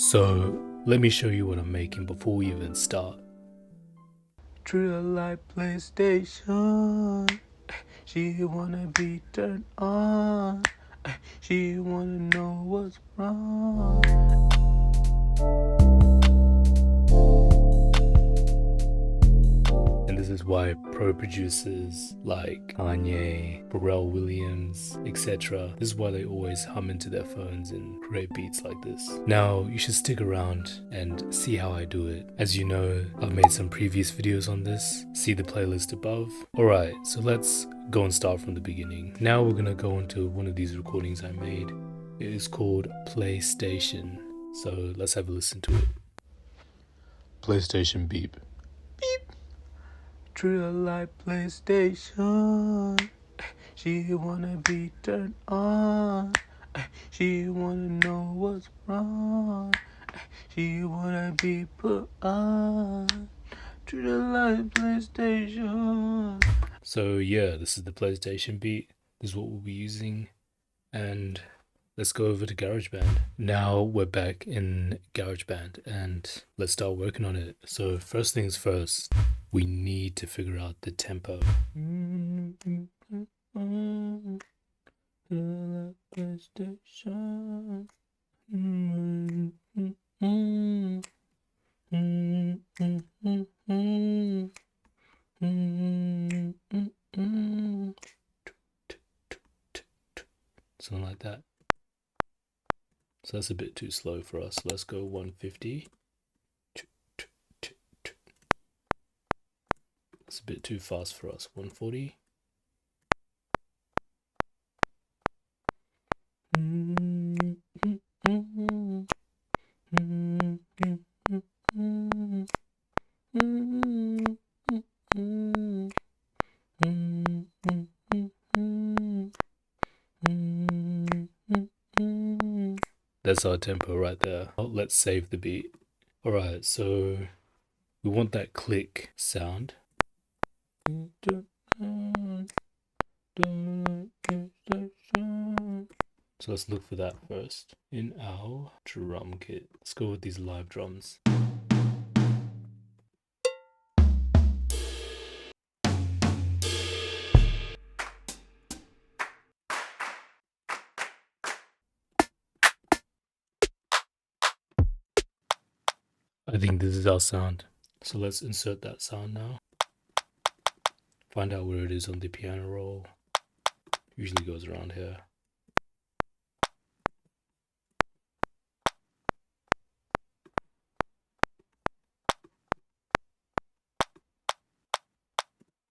So, let me show you what I'm making before we even start. Treat her like PlayStation. She wanna be turned on. She wanna know what's wrong. And this is why pro producers like Kanye, Pharrell Williams, etc. This is why they always hum into their phones and create beats like this. Now, you should stick around and see how I do it. As you know, I've made some previous videos on this. See the playlist above. Alright, so let's go and start from the beginning. Now we're gonna go into one of these recordings I made. It is called PlayStation. So let's have a listen to it. PlayStation beep. Treat her like PlayStation. She wanna be turned on. She wanna know what's wrong. She wanna be put on. Treat her like PlayStation. So yeah, this is the PlayStation beat. This is what we'll be using. And let's go over to Garageband. Now we're back in Garageband and let's start working on it. So first things first, we need to figure out the tempo. PlayStation. Something like that. So that's a bit too slow for us. Let's go 150. That's a bit too fast for us. 140. That's our tempo right there. Let's save the beat. Alright, so we want that click sound. So let's look for that first in our drum kit. Let's go with these live drums. I think this is our sound. So let's insert that sound now. Find out where it is on the piano roll. Usually goes around here.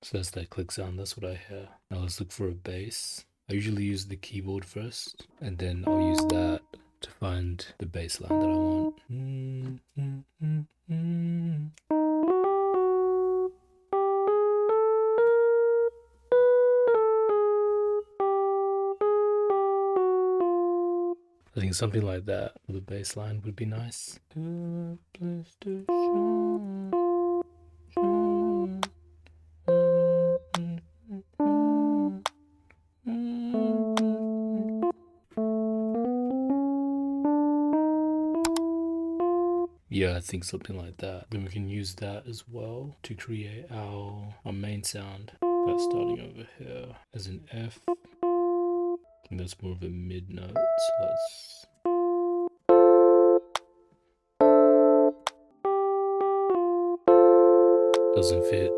So that's that click sound, that's what I hear. Now let's look for a bass. I usually use the keyboard first, and then I'll use that to find the bass line that I want. I think something like that for the bass line would be nice. Yeah, I think something like that. Then we can use that as well to create our main sound. That's starting over here as an F. I think that's more of a mid note. So let's... Doesn't fit.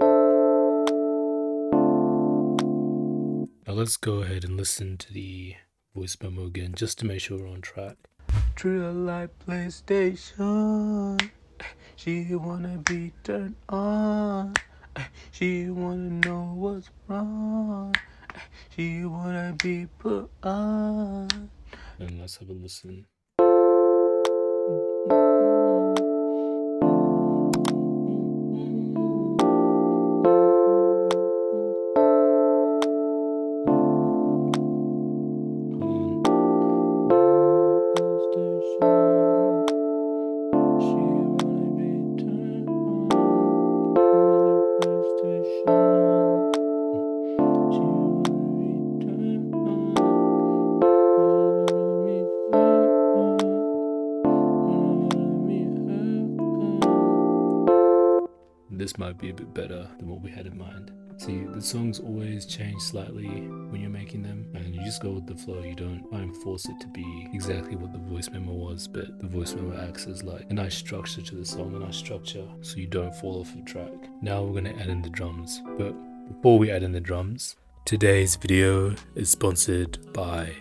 Now let's go ahead and listen to the voice memo again just to make sure we're on track. Treat her like PlayStation. She wanna be turned on. She wanna know what's wrong. She wanna be put on. And let's have a listen. this might be a bit better than what we had in mind. See, the songs always change slightly when you're making them, and you just go with the flow. You don't try and force it to be exactly what the voice memo was, but the voice memo acts as like a nice structure to the song, a nice structure, so you don't fall off the track. Now we're gonna add in the drums, but before we add in the drums, today's video is sponsored by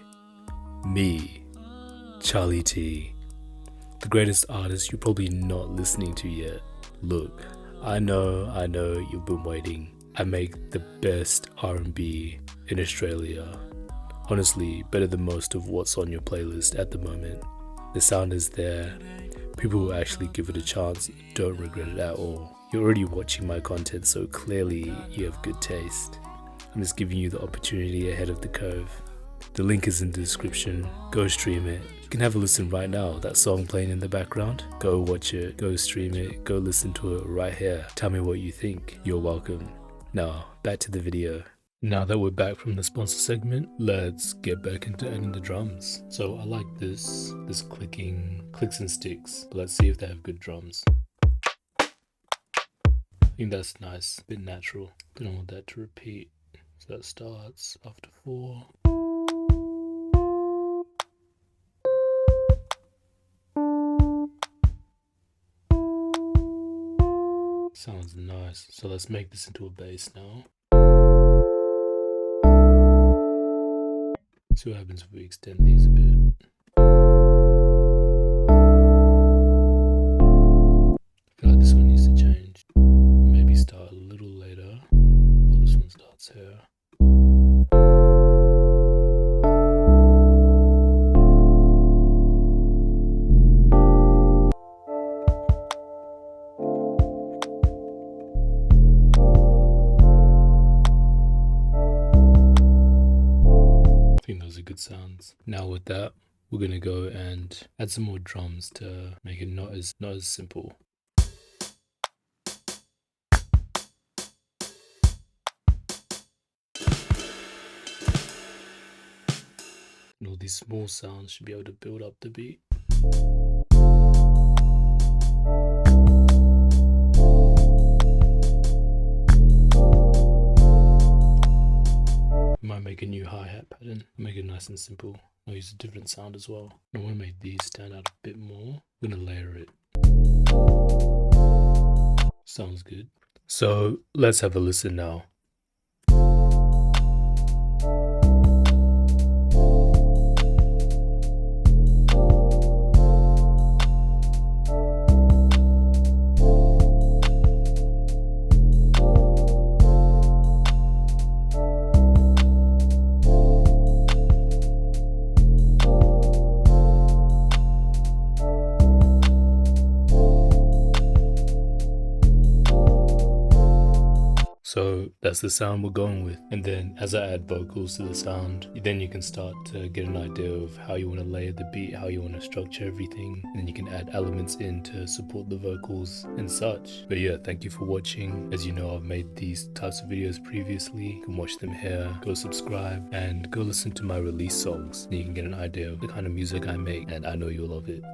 me, Charlie T, the greatest artist you're probably not listening to yet. Look, I know you've been waiting. I make the best R&B in Australia. Honestly, better than most of what's on your playlist at the moment. The sound is there. People who actually give it a chance don't regret it at all. You're already watching my content, so clearly you have good taste. I'm just giving you the opportunity ahead of the curve. The link is in the description. Go stream it. You can have a listen right now. That song playing in the background. Go watch it. Go stream it. Go listen to it right here. Tell me what you think. You're welcome. Now, back to the video. Now that we're back from the sponsor segment, let's get back into adding the drums. So I like this clicks and sticks, but let's see if they have good drums. I think that's nice, a bit natural. Don't want that to repeat. So that starts after 4. Sounds nice. So let's make this into a bass now. See what happens if we extend these a bit. I feel like this one needs to change. Maybe start a little later. While this one starts here. Those are good sounds. Now with that, we're gonna go and add some more drums to make it not as simple. And all these small sounds should be able to build up the beat. Might make a new hi-hat pattern, make it nice and simple. I'll use a different sound as well. I want to make these stand out a bit more. I'm gonna layer it. Sounds good. So let's have a listen now. So that's the sound we're going with. And then as I add vocals to the sound, then you can start to get an idea of how you want to layer the beat, how you want to structure everything. And then you can add elements in to support the vocals and such. But yeah, thank you for watching. As you know, I've made these types of videos previously. You can watch them here, go subscribe, and go listen to my release songs. Then you can get an idea of the kind of music I make, and I know you'll love it.